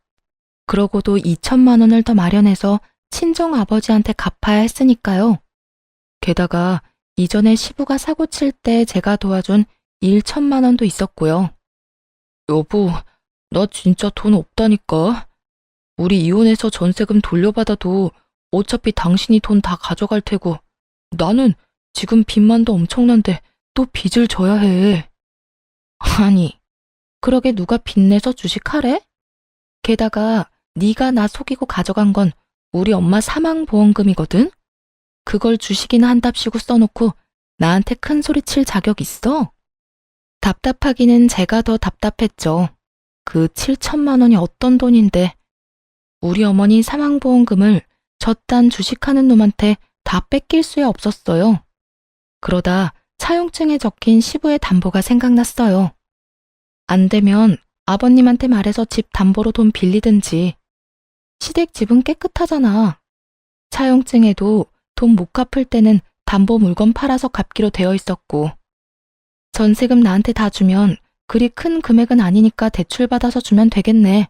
그러고도 2천만 원을 더 마련해서 친정 아버지한테 갚아야 했으니까요. 게다가 이전에 시부가 사고 칠 때 제가 도와준 1천만 원도 있었고요. 여보, 나 진짜 돈 없다니까. 우리 이혼해서 전세금 돌려받아도 어차피 당신이 돈 다 가져갈 테고 나는 지금 빚만도 엄청난데 또 빚을 져야 해. 아니, 그러게 누가 빚내서 주식하래? 게다가 네가 나 속이고 가져간 건 우리 엄마 사망보험금이거든? 그걸 주식이나 한답시고 써놓고 나한테 큰 소리 칠 자격 있어? 답답하기는 제가 더 답답했죠. 그 7천만 원이 어떤 돈인데 우리 어머니 사망보험금을 저딴 주식하는 놈한테 다 뺏길 수야 없었어요. 그러다 차용증에 적힌 시부의 담보가 생각났어요. 안 되면 아버님한테 말해서 집 담보로 돈 빌리든지. 시댁 집은 깨끗하잖아. 차용증에도 돈 못 갚을 때는 담보 물건 팔아서 갚기로 되어 있었고, 전세금 나한테 다 주면 그리 큰 금액은 아니니까 대출 받아서 주면 되겠네.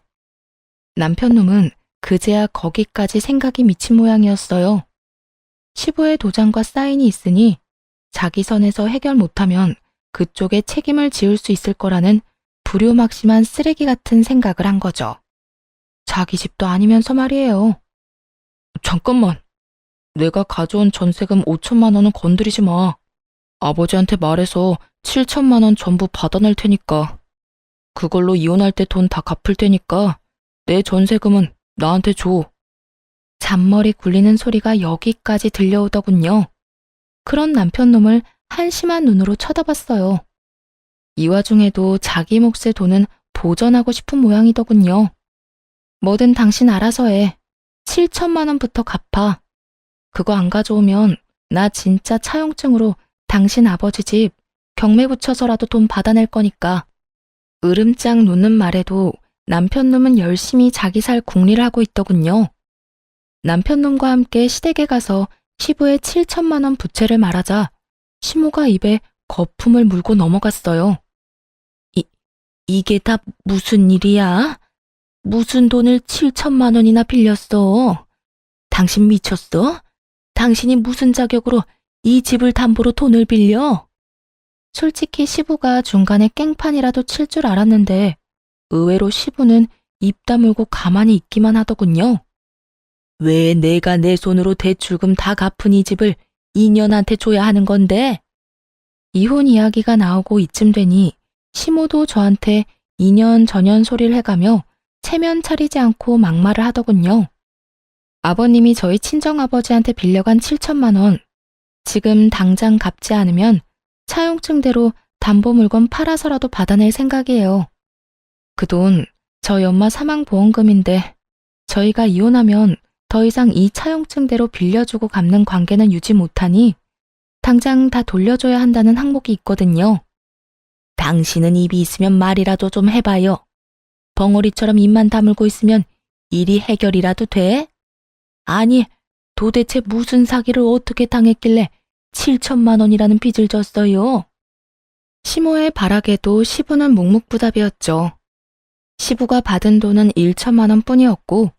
남편 놈은 그제야 거기까지 생각이 미친 모양이었어요. 시부의 도장과 사인이 있으니 자기 선에서 해결 못하면 그쪽에 책임을 지을 수 있을 거라는 불효막심한 쓰레기 같은 생각을 한 거죠. 자기 집도 아니면서 말이에요. 잠깐만. 내가 가져온 전세금 5천만 원은 건드리지 마. 아버지한테 말해서 7천만 원 전부 받아낼 테니까. 그걸로 이혼할 때 돈 다 갚을 테니까 내 전세금은 나한테 줘. 잔머리 굴리는 소리가 여기까지 들려오더군요. 그런 남편 놈을 한심한 눈으로 쳐다봤어요. 이 와중에도 자기 몫의 돈은 보전하고 싶은 모양이더군요. 뭐든 당신 알아서 해. 7천만 원부터 갚아. 그거 안 가져오면 나 진짜 차용증으로 당신 아버지 집 경매 붙여서라도 돈 받아낼 거니까. 으름장 놓는 말에도 남편 놈은 열심히 자기 살 궁리를 하고 있더군요. 남편 놈과 함께 시댁에 가서 시부의 7천만 원 부채를 말하자 시모가 입에 거품을 물고 넘어갔어요. 이게 다 무슨 일이야? 무슨 돈을 7천만 원이나 빌렸어? 당신 미쳤어? 당신이 무슨 자격으로 이 집을 담보로 돈을 빌려? 솔직히 시부가 중간에 깽판이라도 칠 줄 알았는데 의외로 시부는 입 다물고 가만히 있기만 하더군요. 왜 내가 내 손으로 대출금 다 갚은 이 집을 이년한테 줘야 하는 건데? 이혼 이야기가 나오고 이쯤 되니 시모도 저한테 이년 저년 소리를 해가며 체면 차리지 않고 막말을 하더군요. 아버님이 저희 친정아버지한테 빌려간 7천만 원, 지금 당장 갚지 않으면 차용증대로 담보 물건 팔아서라도 받아낼 생각이에요. 그 돈 저희 엄마 사망보험금인데 저희가 이혼하면 더 이상 이 차용증대로 빌려주고 갚는 관계는 유지 못하니 당장 다 돌려줘야 한다는 항목이 있거든요. 당신은 입이 있으면 말이라도 좀 해봐요. 벙어리처럼 입만 다물고 있으면 일이 해결이라도 돼? 아니, 도대체 무슨 사기를 어떻게 당했길래 7천만 원이라는 빚을 졌어요? 시모의 발악에도 시부는 묵묵부답이었죠. 시부가 받은 돈은 1천만 원 뿐이었고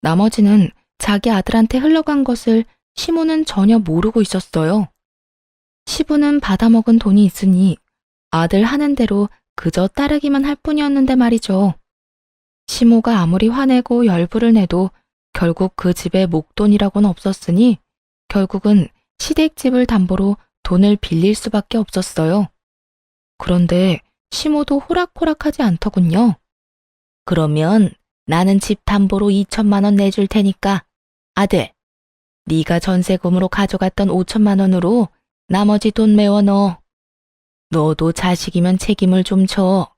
나머지는 자기 아들한테 흘러간 것을 시모는 전혀 모르고 있었어요. 시부는 받아먹은 돈이 있으니 아들 하는 대로 그저 따르기만 할 뿐이었는데 말이죠. 시모가 아무리 화내고 열불을 내도 결국 그 집에 목돈이라고는 없었으니 결국은 시댁집을 담보로 돈을 빌릴 수밖에 없었어요. 그런데 시모도 호락호락하지 않더군요. 그러면 나는 집 담보로 2천만 원 내줄 테니까 아들, 네가 전세금으로 가져갔던 5천만 원으로 나머지 돈 메워 넣어. 너도 자식이면 책임을 좀 져.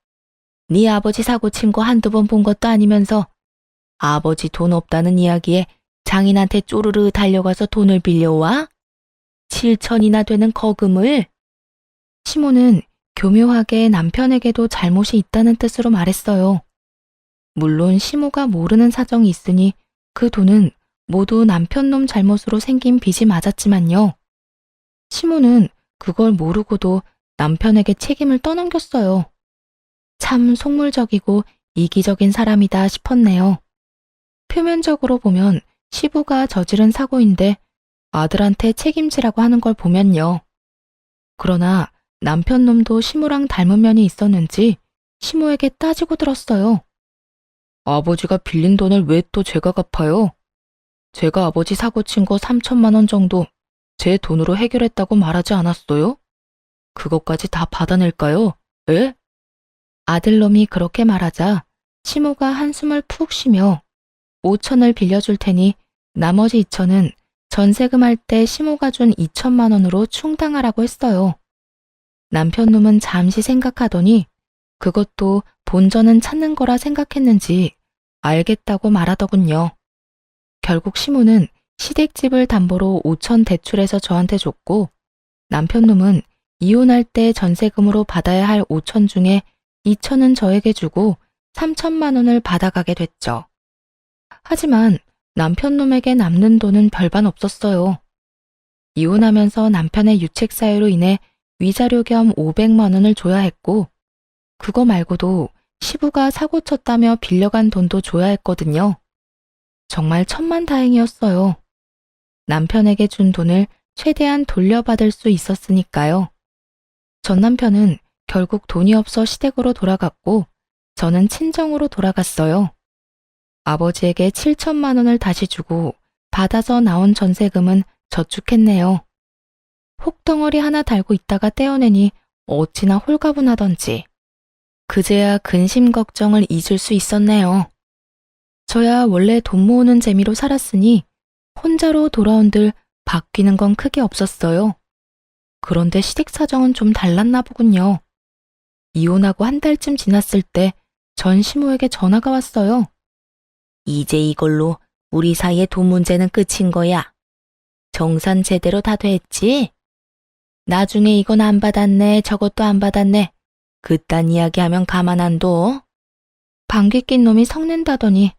네 아버지 사고 친 거 한두 번 본 것도 아니면서 아버지 돈 없다는 이야기에 장인한테 쪼르르 달려가서 돈을 빌려와? 7천이나 되는 거금을? 시모는 교묘하게 남편에게도 잘못이 있다는 뜻으로 말했어요. 물론 시모가 모르는 사정이 있으니 그 돈은 모두 남편 놈 잘못으로 생긴 빚이 맞았지만요. 시모는 그걸 모르고도 남편에게 책임을 떠넘겼어요. 참 속물적이고 이기적인 사람이다 싶었네요. 표면적으로 보면 시부가 저지른 사고인데 아들한테 책임지라고 하는 걸 보면요. 그러나 남편 놈도 시모랑 닮은 면이 있었는지 시모에게 따지고 들었어요. 아버지가 빌린 돈을 왜 또 제가 갚아요? 제가 아버지 사고 친 거 3천만 원 정도 제 돈으로 해결했다고 말하지 않았어요? 그것까지 다 받아낼까요? 에? 아들놈이 그렇게 말하자 시모가 한숨을 푹 쉬며 5천을 빌려줄 테니 나머지 2천은 전세금 할 때 시모가 준 2천만 원으로 충당하라고 했어요. 남편놈은 잠시 생각하더니 그것도 본전은 찾는 거라 생각했는지 알겠다고 말하더군요. 결국 시모는 시댁집을 담보로 5천 대출해서 저한테 줬고 남편놈은 이혼할 때 전세금으로 받아야 할 5천 중에 2천은 저에게 주고 3천만 원을 받아가게 됐죠. 하지만 남편 놈에게 남는 돈은 별반 없었어요. 이혼하면서 남편의 유책 사유로 인해 위자료 겸 500만 원을 줘야 했고, 그거 말고도 시부가 사고 쳤다며 빌려간 돈도 줘야 했거든요. 정말 천만다행이었어요. 남편에게 준 돈을 최대한 돌려받을 수 있었으니까요. 전 남편은 결국 돈이 없어 시댁으로 돌아갔고, 저는 친정으로 돌아갔어요. 아버지에게 7천만 원을 다시 주고 받아서 나온 전세금은 저축했네요. 혹덩어리 하나 달고 있다가 떼어내니 어찌나 홀가분하던지. 그제야 근심 걱정을 잊을 수 있었네요. 저야 원래 돈 모으는 재미로 살았으니 혼자로 돌아온들 바뀌는 건 크게 없었어요. 그런데 시댁 사정은 좀 달랐나 보군요. 이혼하고 한 달쯤 지났을 때 전 시모에게 전화가 왔어요. 이제 이걸로 우리 사이의 돈 문제는 끝인 거야. 정산 제대로 다 됐지? 나중에 이건 안 받았네, 저것도 안 받았네. 그딴 이야기하면 가만 안 둬. 방귀 낀 놈이 섞는다더니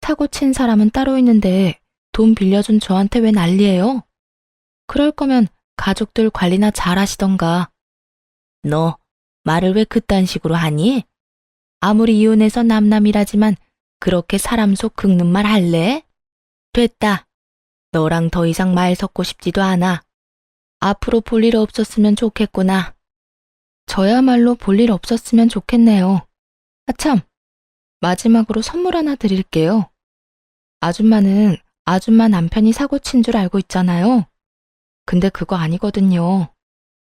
사고 친 사람은 따로 있는데 돈 빌려준 저한테 왜 난리예요? 그럴 거면 가족들 관리나 잘 하시던가. 너 말을 왜 그딴 식으로 하니? 아무리 이혼해서 남남이라지만 그렇게 사람 속 긁는 말 할래? 됐다. 너랑 더 이상 말 섞고 싶지도 않아. 앞으로 볼 일 없었으면 좋겠구나. 저야말로 볼 일 없었으면 좋겠네요. 아참, 마지막으로 선물 하나 드릴게요. 아줌마는 아줌마 남편이 사고 친 줄 알고 있잖아요. 근데 그거 아니거든요.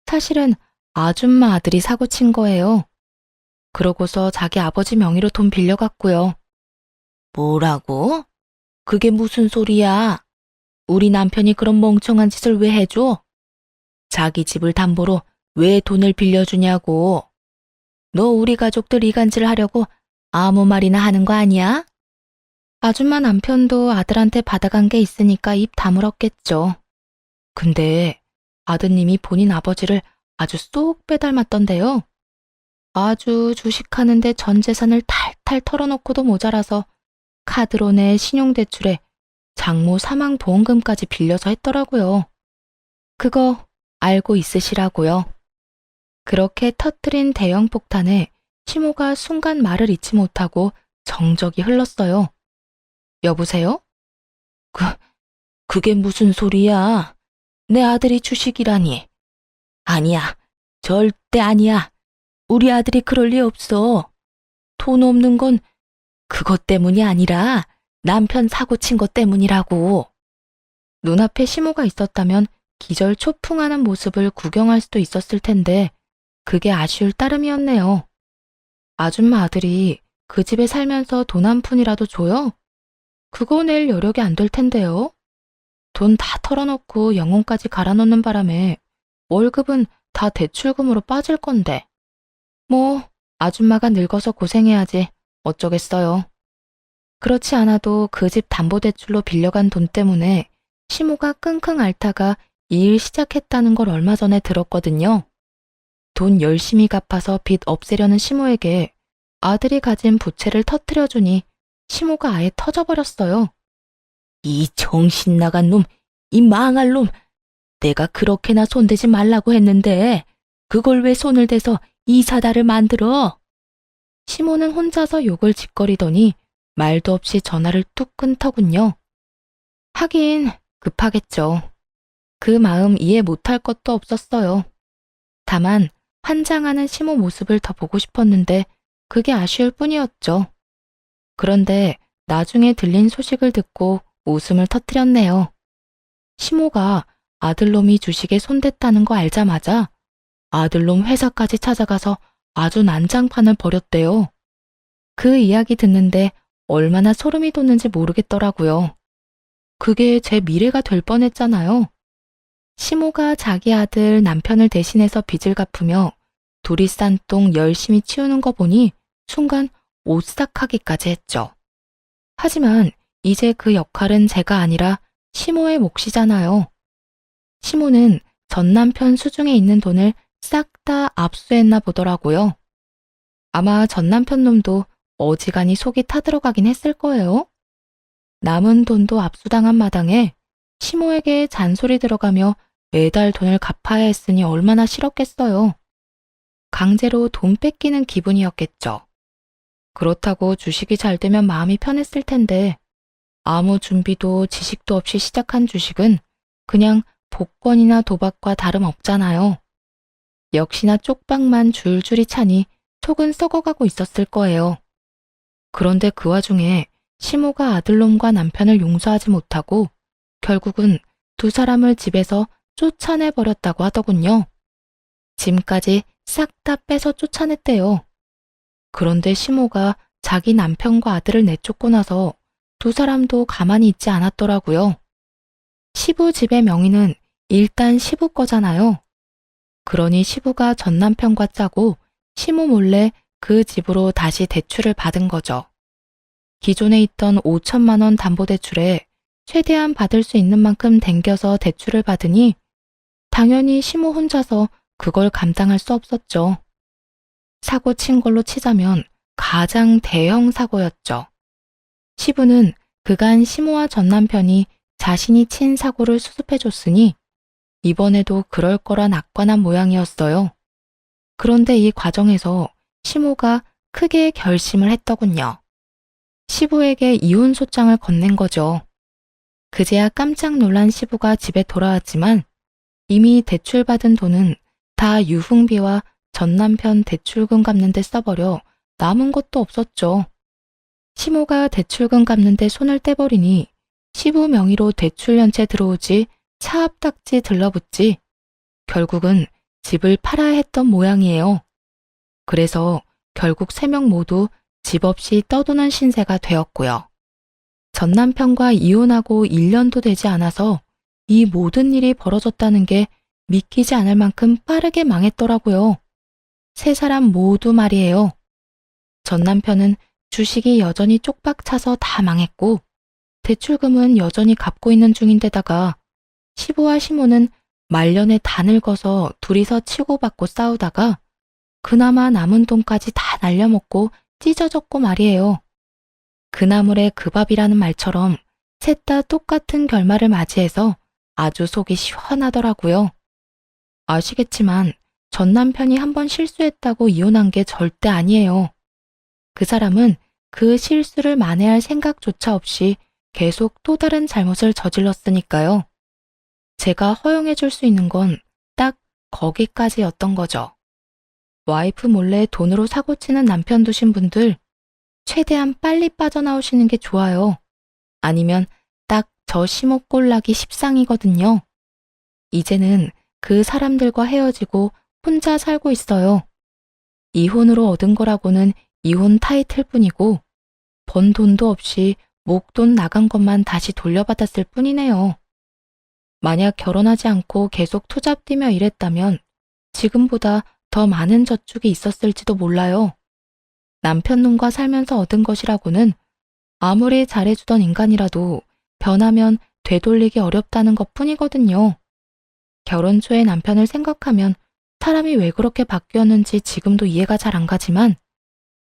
사실은 아줌마 아들이 사고 친 거예요. 그러고서 자기 아버지 명의로 돈 빌려갔고요. 뭐라고? 그게 무슨 소리야? 우리 남편이 그런 멍청한 짓을 왜 해줘? 자기 집을 담보로 왜 돈을 빌려주냐고. 너 우리 가족들 이간질 하려고 아무 말이나 하는 거 아니야? 아줌마 남편도 아들한테 받아간 게 있으니까 입 다물었겠죠. 근데 아드님이 본인 아버지를 아주 쏙 빼닮았던데요. 아주 주식하는데 전 재산을 탈탈 털어놓고도 모자라서 카드론에 신용대출에 장모 사망 보험금까지 빌려서 했더라고요. 그거 알고 있으시라고요. 그렇게 터뜨린 대형 폭탄에 시모가 순간 말을 잇지 못하고 정적이 흘렀어요. 여보세요? 그게 무슨 소리야? 내 아들이 주식이라니. 아니야, 절대 아니야. 우리 아들이 그럴 리 없어. 돈 없는 건 그것 때문이 아니라 남편 사고 친 것 때문이라고. 눈앞에 시모가 있었다면 기절 초풍하는 모습을 구경할 수도 있었을 텐데 그게 아쉬울 따름이었네요. 아줌마 아들이 그 집에 살면서 돈 한 푼이라도 줘요? 그거 낼 여력이 안 될 텐데요. 돈 다 털어놓고 영혼까지 갈아놓는 바람에 월급은 다 대출금으로 빠질 건데. 뭐 아줌마가 늙어서 고생해야지 어쩌겠어요. 그렇지 않아도 그 집 담보대출로 빌려간 돈 때문에 시모가 끙끙 앓다가 이 일 시작했다는 걸 얼마 전에 들었거든요. 돈 열심히 갚아서 빚 없애려는 시모에게 아들이 가진 부채를 터뜨려주니 시모가 아예 터져버렸어요. 이 정신 나간 놈, 이 망할 놈, 내가 그렇게나 손대지 말라고 했는데 그걸 왜 손을 대서 이 사달을 만들어? 시모는 혼자서 욕을 짓거리더니 말도 없이 전화를 뚝 끊더군요. 하긴 급하겠죠. 그 마음 이해 못할 것도 없었어요. 다만 환장하는 시모 모습을 더 보고 싶었는데 그게 아쉬울 뿐이었죠. 그런데 나중에 들린 소식을 듣고 웃음을 터뜨렸네요. 시모가 아들놈이 주식에 손댔다는 거 알자마자 아들놈 회사까지 찾아가서 아주 난장판을 벌였대요. 그 이야기 듣는데 얼마나 소름이 돋는지 모르겠더라고요. 그게 제 미래가 될 뻔했잖아요. 시모가 자기 아들 남편을 대신해서 빚을 갚으며 둘이 싼 똥 열심히 치우는 거 보니 순간 오싹하기까지 했죠. 하지만 이제 그 역할은 제가 아니라 시모의 몫이잖아요. 시모는 전 남편 수중에 있는 돈을 싹 다 압수했나 보더라고요. 아마 전 남편 놈도 어지간히 속이 타들어가긴 했을 거예요. 남은 돈도 압수당한 마당에 시모에게 잔소리 들어가며 매달 돈을 갚아야 했으니 얼마나 싫었겠어요. 강제로 돈 뺏기는 기분이었겠죠. 그렇다고 주식이 잘 되면 마음이 편했을 텐데 아무 준비도 지식도 없이 시작한 주식은 그냥 복권이나 도박과 다름없잖아요. 역시나 쪽박만 줄줄이 차니 속은 썩어가고 있었을 거예요. 그런데 그 와중에 시모가 아들놈과 남편을 용서하지 못하고 결국은 두 사람을 집에서 쫓아내버렸다고 하더군요. 짐까지 싹 다 빼서 쫓아냈대요. 그런데 시모가 자기 남편과 아들을 내쫓고 나서 두 사람도 가만히 있지 않았더라고요. 시부 집의 명의는 일단 시부 거잖아요. 그러니 시부가 전 남편과 짜고 시모 몰래 그 집으로 다시 대출을 받은 거죠. 기존에 있던 5천만 원 담보대출에 최대한 받을 수 있는 만큼 댕겨서 대출을 받으니 당연히 시모 혼자서 그걸 감당할 수 없었죠. 사고 친 걸로 치자면 가장 대형 사고였죠. 시부는 그간 시모와 전 남편이 자신이 친 사고를 수습해줬으니 이번에도 그럴 거라 낙관한 모양이었어요. 그런데 이 과정에서 시모가 크게 결심을 했더군요. 시부에게 이혼 소장을 건넨 거죠. 그제야 깜짝 놀란 시부가 집에 돌아왔지만 이미 대출받은 돈은 다 유흥비와 전 남편 대출금 갚는 데 써버려 남은 것도 없었죠. 시모가 대출금 갚는 데 손을 떼버리니 시부 명의로 대출 연체 들어오지 차 앞딱지 들러붙지 결국은 집을 팔아야 했던 모양이에요. 그래서 결국 세 명 모두 집 없이 떠도는 신세가 되었고요. 전 남편과 이혼하고 1년도 되지 않아서 이 모든 일이 벌어졌다는 게 믿기지 않을 만큼 빠르게 망했더라고요. 세 사람 모두 말이에요. 전 남편은 주식이 여전히 쪽박 차서 다 망했고 대출금은 여전히 갚고 있는 중인데다가 시부와 시모는 말년에 다 늙어서 둘이서 치고받고 싸우다가 그나마 남은 돈까지 다 날려먹고 찢어졌고 말이에요. 그나물에 그 밥이라는 말처럼 셋 다 똑같은 결말을 맞이해서 아주 속이 시원하더라고요. 아시겠지만 전 남편이 한번 실수했다고 이혼한 게 절대 아니에요. 그 사람은 그 실수를 만회할 생각조차 없이 계속 또 다른 잘못을 저질렀으니까요. 제가 허용해 줄 수 있는 건 딱 거기까지였던 거죠. 와이프 몰래 돈으로 사고치는 남편 두신 분들 최대한 빨리 빠져나오시는 게 좋아요. 아니면 딱 저 시모 꼴나기 십상이거든요. 이제는 그 사람들과 헤어지고 혼자 살고 있어요. 이혼으로 얻은 거라고는 이혼 타이틀 뿐이고 번 돈도 없이 목돈 나간 것만 다시 돌려받았을 뿐이네요. 만약 결혼하지 않고 계속 투잡 뛰며 일했다면 지금보다 더 많은 저축이 있었을지도 몰라요. 남편 놈과 살면서 얻은 것이라고는 아무리 잘해주던 인간이라도 변하면 되돌리기 어렵다는 것 뿐이거든요. 결혼 초에 남편을 생각하면 사람이 왜 그렇게 바뀌었는지 지금도 이해가 잘 안 가지만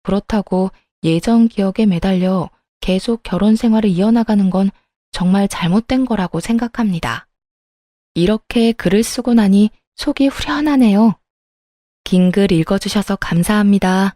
그렇다고 예전 기억에 매달려 계속 결혼 생활을 이어나가는 건 정말 잘못된 거라고 생각합니다. 이렇게 글을 쓰고 나니 속이 후련하네요. 긴 글 읽어주셔서 감사합니다.